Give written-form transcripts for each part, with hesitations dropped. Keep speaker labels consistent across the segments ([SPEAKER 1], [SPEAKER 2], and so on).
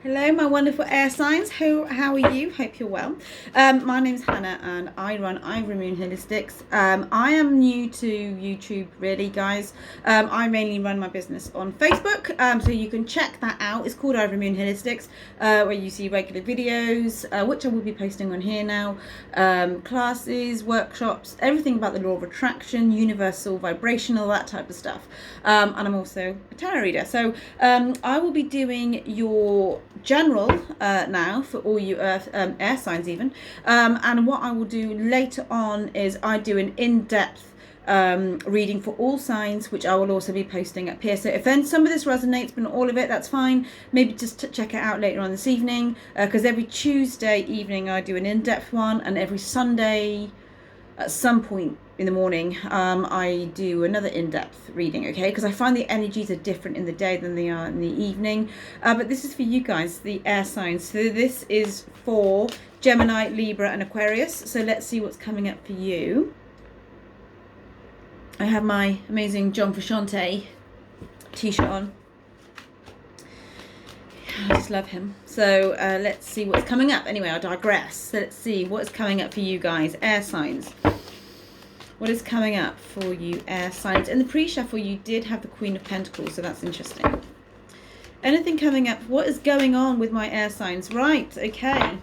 [SPEAKER 1] Hello, my wonderful air signs. How are you? Hope you're well. My name's Hannah and I run Ivory Moon Holistics. I am new to YouTube, really, guys. I mainly run my business on Facebook, so you can check that out. It's called Ivory Moon Holistics, where you see regular videos, which I will be posting on here now. Classes, workshops, everything about the law of attraction, universal, vibrational, that type of stuff. And I'm also a tarot reader. So I will be doing your general now for all you earth air signs even, and what I will do later on is I do an in-depth reading for all signs, which I will also be posting up here. So if then some of this resonates but not all of it, that's fine. Maybe just check it out later on this evening, because every Tuesday evening I do an in-depth one, and every Sunday at some point in the morning I do another in-depth reading, okay, because I find the energies are different in the day than they are in the evening. But this is for you guys, the air signs. So this is for Gemini, Libra and Aquarius. So let's see what's coming up for you. I have my amazing John Frusciante t-shirt on. I just love him. So let's see what's coming up. Anyway, I digress. So let's see what's coming up for you guys, air signs. What is coming up for you, air signs? In the pre-shuffle, you did have the Queen of Pentacles, so that's interesting. Anything coming up? What is going on with my air signs? Right, okay.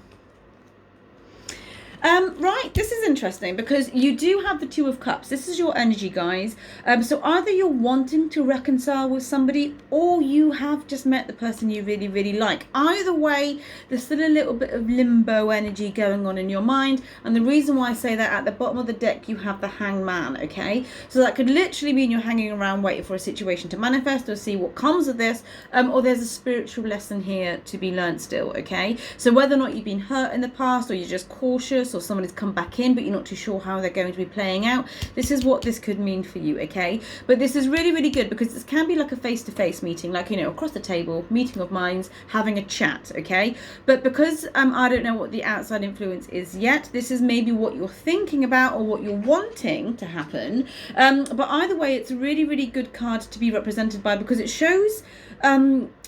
[SPEAKER 1] Right, this is interesting because you do have the Two of Cups. This is your energy, guys. So either you're wanting to reconcile with somebody or you have just met the person you really, really like. Either way, there's still a little bit of limbo energy going on in your mind. And the reason why I say that, at the bottom of the deck, you have the Hangman, okay? So that could literally mean you're hanging around waiting for a situation to manifest or see what comes of this, or there's a spiritual lesson here to be learned still, okay? So whether or not you've been hurt in the past or you're just cautious, or somebody's come back in but you're not too sure how they're going to be playing out, this is what this could mean for you, okay? But this is really, really good because this can be like a face-to-face meeting, like, you know, across the table, meeting of minds, having a chat, okay? But because I don't know what the outside influence is yet, this is maybe what you're thinking about or what you're wanting to happen. But either way, it's a really, really good card to be represented by, because it shows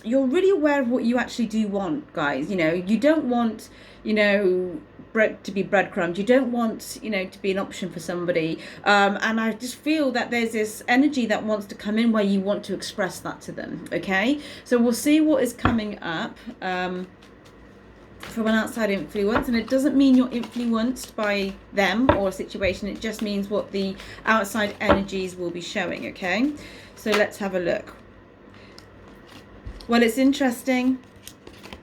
[SPEAKER 1] you're really aware of what you actually do want, guys. You know, you don't want, you know, bread to be breadcrumbs. You don't want, you know, to be an option for somebody. And I just feel that there's this energy that wants to come in where you want to express that to them, okay? So we'll see what is coming up from an outside influence. And it doesn't mean you're influenced by them or a situation. It just means what the outside energies will be showing, okay? So let's have a look. Well, it's interesting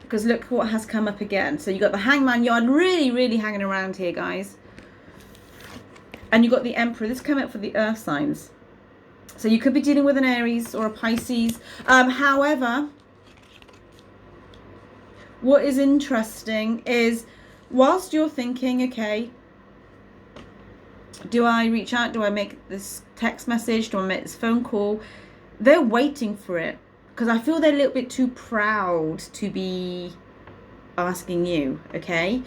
[SPEAKER 1] because look what has come up again. So you got the Hangman. You're really, really hanging around here, guys. And you got the Emperor. This came up for the earth signs. So you could be dealing with an Aries or a Pisces. However, what is interesting is whilst you're thinking, okay, do I reach out? Do I make this text message? Do I make this phone call? They're waiting for it. Because I feel they're a little bit too proud to be asking you, okay?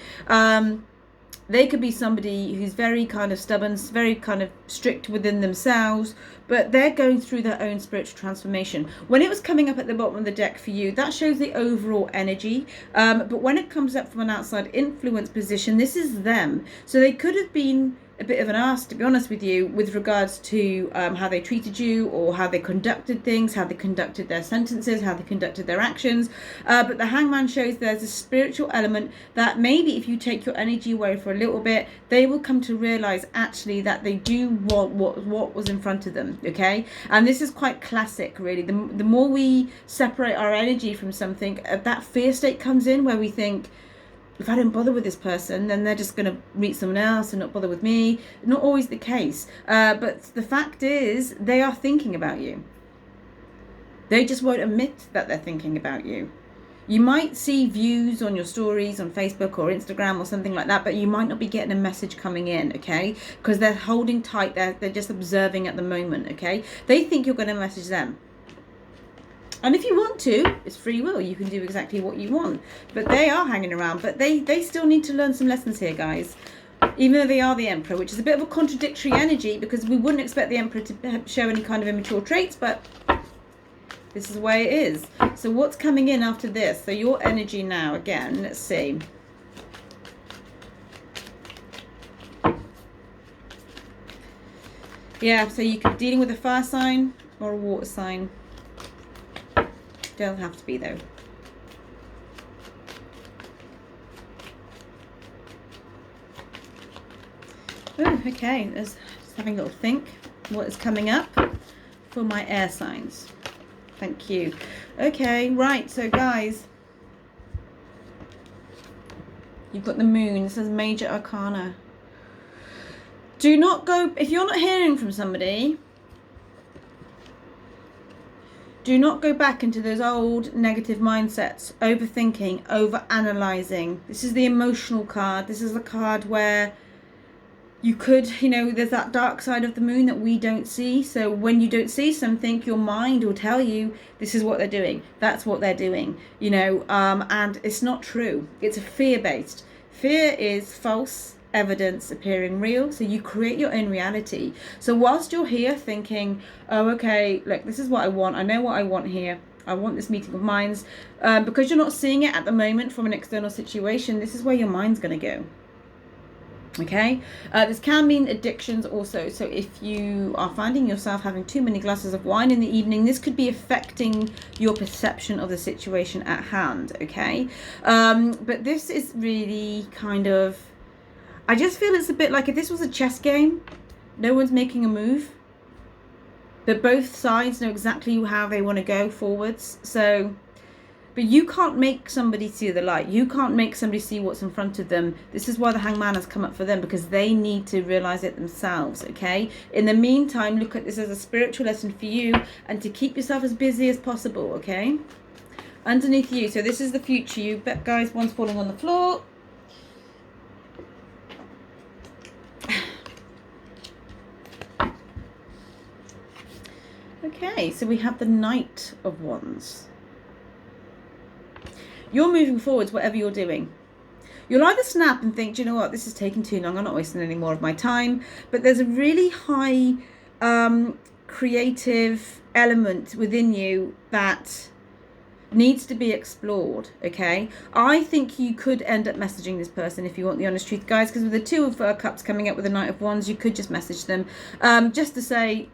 [SPEAKER 1] They could be somebody who's very kind of stubborn, very kind of strict within themselves, but they're going through their own spiritual transformation. When it was coming up at the bottom of the deck for you, that shows the overall energy. But when it comes up from an outside influence position, this is them. So they could have been a bit of an ass, to be honest with you, with regards to how they treated you or how they conducted things, how they conducted their sentences, how they conducted their actions. But the Hangman shows there's a spiritual element that maybe if you take your energy away for a little bit, they will come to realize actually that they do want what was in front of them, okay? And this is quite classic, really. The more we separate our energy from something, that fear state comes in where we think, if I don't bother with this person, then they're just going to meet someone else and not bother with me. Not always the case. But the fact is, they are thinking about you. They just won't admit that they're thinking about you. You might see views on your stories on Facebook or Instagram or something like that, but you might not be getting a message coming in, okay? Because they're holding tight. They're just observing at the moment, okay? They think you're going to message them. And if you want to, it's free will. You can do exactly what you want. But they are hanging around. But they still need to learn some lessons here, guys. Even though they are the Emperor, which is a bit of a contradictory energy because we wouldn't expect the Emperor to show any kind of immature traits. But This is the way it is. So what's coming in after this? So your energy now, again, let's see. Yeah, so you could be dealing with a fire sign or a water sign. Don't have to be, though. Oh, okay. Just having a little think. What is coming up for my air signs? Thank you. Okay, right. So, guys, you've got the moon. This is major arcana. Do not go, if you're not hearing from somebody, do not go back into those old negative mindsets, overthinking, over-analyzing. This is the emotional card. This is the card where you could, there's that dark side of the moon that we don't see. So when you don't see something, your mind will tell you this is what they're doing. That's what they're doing, and it's not true. It's fear-based. Fear is false evidence appearing real, so you create your own reality. So whilst you're here thinking, oh, okay, look, this is what I want, I know what I want here, I want this meeting of minds, because you're not seeing it at the moment from an external situation, this is where your mind's going to go. Okay, this can mean addictions also. So if you are finding yourself having too many glasses of wine in the evening, this could be affecting your perception of the situation at hand. Okay, but this is really kind of, I just feel it's a bit like if this was a chess game, no one's making a move, but both sides know exactly how they want to go forwards. So, but you can't make somebody see the light. You can't make somebody see what's in front of them. This is why the Hangman has come up for them, because they need to realize it themselves. Okay. In the meantime, look at this as a spiritual lesson for you, and to keep yourself as busy as possible. Okay. Underneath you. So this is the future. You bet, guys. One's falling on the floor. Okay, so we have the Knight of Wands. You're moving forwards, whatever you're doing. You'll either snap and think, do you know what, this is taking too long, I'm not wasting any more of my time. But there's a really high creative element within you that needs to be explored. Okay, I think you could end up messaging this person if you want the honest truth, guys, because with the Two of Cups coming up with the Knight of Wands, you could just message them just to say,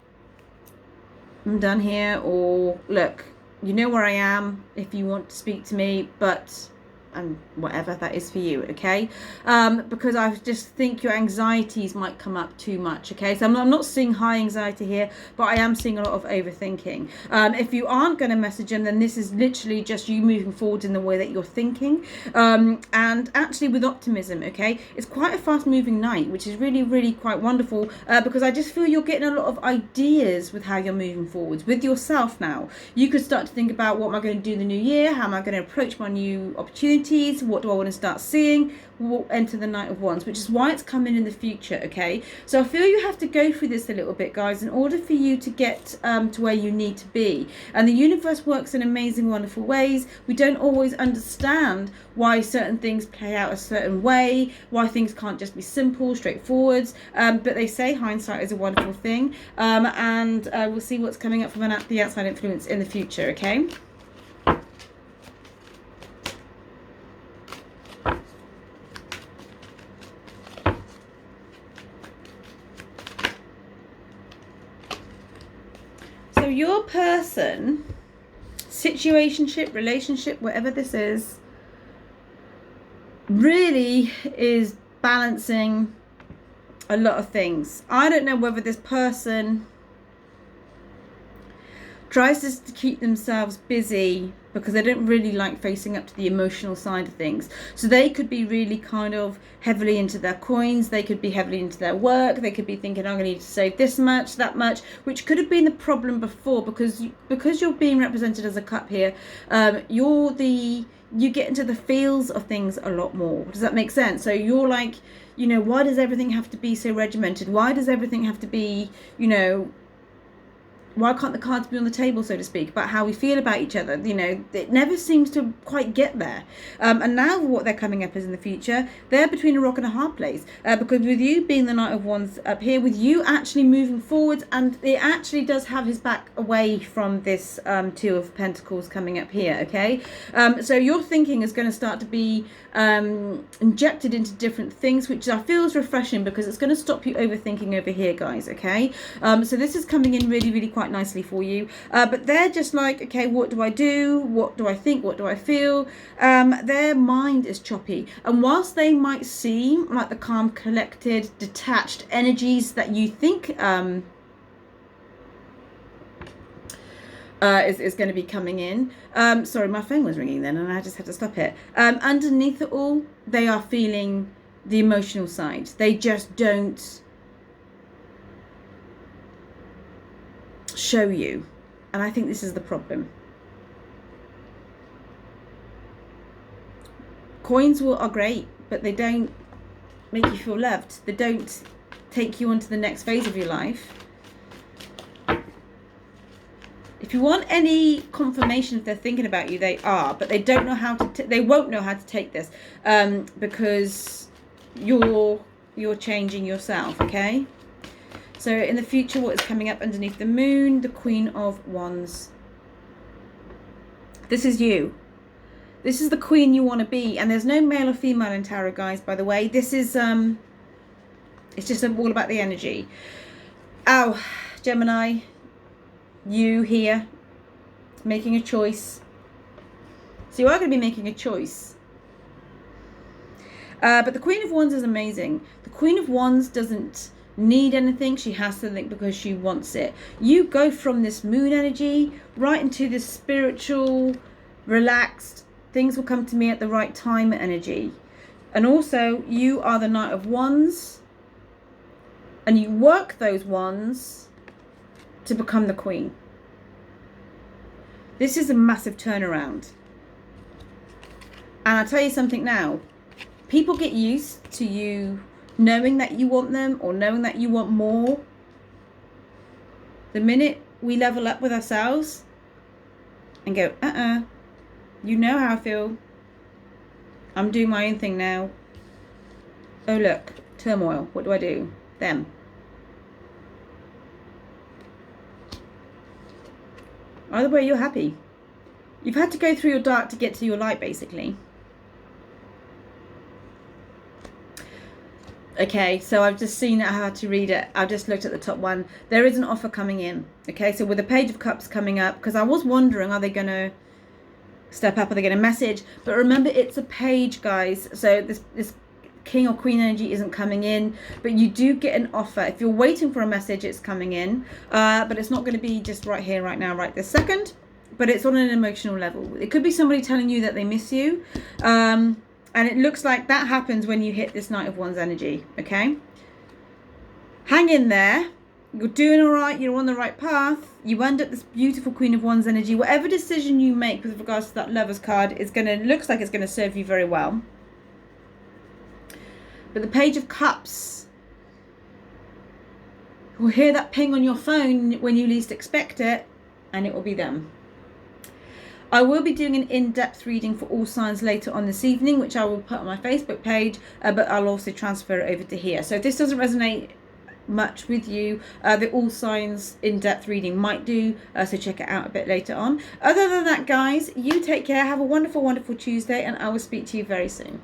[SPEAKER 1] I'm done here, or look, you know where I am if you want to speak to me, but and whatever that is for you. Okay, because I just think your anxieties might come up too much. Okay, so I'm not seeing high anxiety here, but I am seeing a lot of overthinking. If you aren't going to message them, then this is literally just you moving forward in the way that you're thinking, and actually with optimism. Okay, it's quite a fast moving night, which is really, really quite wonderful, because I just feel you're getting a lot of ideas with how you're moving forwards with yourself. Now you could start to think about, what am I going to do in the new year, how am I going to approach my new opportunity, what do I want to start seeing. We'll enter the Knight of Wands, which is why it's coming in the future. Okay, so I feel you have to go through this a little bit, guys, in order for you to get to where you need to be. And the universe works in amazing, wonderful ways. We don't always understand why certain things play out a certain way, why things can't just be simple, straightforward, but they say hindsight is a wonderful thing, and we'll see what's coming up from the outside influence in the future. Okay. So your person, situationship, relationship, whatever this is, really is balancing a lot of things. I don't know whether this person tries to keep themselves busy because they don't really like facing up to the emotional side of things. So they could be really kind of heavily into their coins, they could be heavily into their work, they could be thinking, I'm going to need to save this much, that much, which could have been the problem before, because you're being represented as a cup here. You get into the feels of things a lot more. Does that make sense? So you're like, why does everything have to be so regimented? Why does everything have to be, why can't the cards be on the table, so to speak, about how we feel about each other? You know, it never seems to quite get there. And now what they're coming up as in the future, they're between a rock and a hard place. Because with you being the Knight of Wands up here, with you actually moving forwards, and it actually does have his back away from this Two of Pentacles coming up here, okay? So your thinking is going to start to be injected into different things, which I feel is refreshing because it's going to stop you overthinking over here, guys, okay? So this is coming in really, really quite nicely for you, but they're just like, okay, what do I do? What do I think? What do I feel? Their mind is choppy, and whilst they might seem like the calm, collected, detached energies that you think is going to be coming in, sorry, my phone was ringing then and I just had to stop it. Underneath it all, they are feeling the emotional side. They just don't show you, and I think this is the problem. Coins are great, but they don't make you feel loved. They don't take you on to the next phase of your life. If you want any confirmation if they're thinking about you, they are, but they don't know how to. They won't know how to take this because you're changing yourself. Okay. So in the future, what is coming up underneath the moon? The Queen of Wands. This is you. This is the queen you want to be. And there's no male or female in tarot, guys, by the way. This is, it's just all about the energy. Oh, Gemini, you here, making a choice. So you are going to be making a choice. But the Queen of Wands is amazing. The Queen of Wands doesn't need anything. She has something because she wants it. You go from this moon energy right into this spiritual, relaxed, things will come to me at the right time energy. And also you are the Knight of Wands, and you work those wands to become the queen. This is a massive turnaround. And I'll tell you something now, people get used to you knowing that you want them or knowing that you want more. The minute we level up with ourselves and go, you know how I feel, I'm doing my own thing now. Oh look, turmoil, what do I do? Them. Either way, you're happy. You've had to go through your dark to get to your light, basically. Okay, so I've just seen how to read it. I've just looked at the top one. There is an offer coming in. Okay, so with the Page of Cups coming up, because I was wondering, are they going to step up? Are they going to message? But remember, it's a page, guys. So this King or Queen energy isn't coming in, but you do get an offer. If you're waiting for a message, it's coming in. But it's not going to be just right here, right now, right this second. But it's on an emotional level. It could be somebody telling you that they miss you. And it looks like that happens when you hit this Knight of Wands energy, okay? Hang in there. You're doing all right. You're on the right path. You end up this beautiful Queen of Wands energy. Whatever decision you make with regards to that Lover's card is looks like it's going to serve you very well. But the Page of Cups, you'll hear that ping on your phone when you least expect it, and it will be them. I will be doing an in-depth reading for all signs later on this evening, which I will put on my Facebook page, but I'll also transfer it over to here. So if this doesn't resonate much with you, the all signs in-depth reading might do, so check it out a bit later on. Other than that, guys, you take care. Have a wonderful, wonderful Tuesday, and I will speak to you very soon.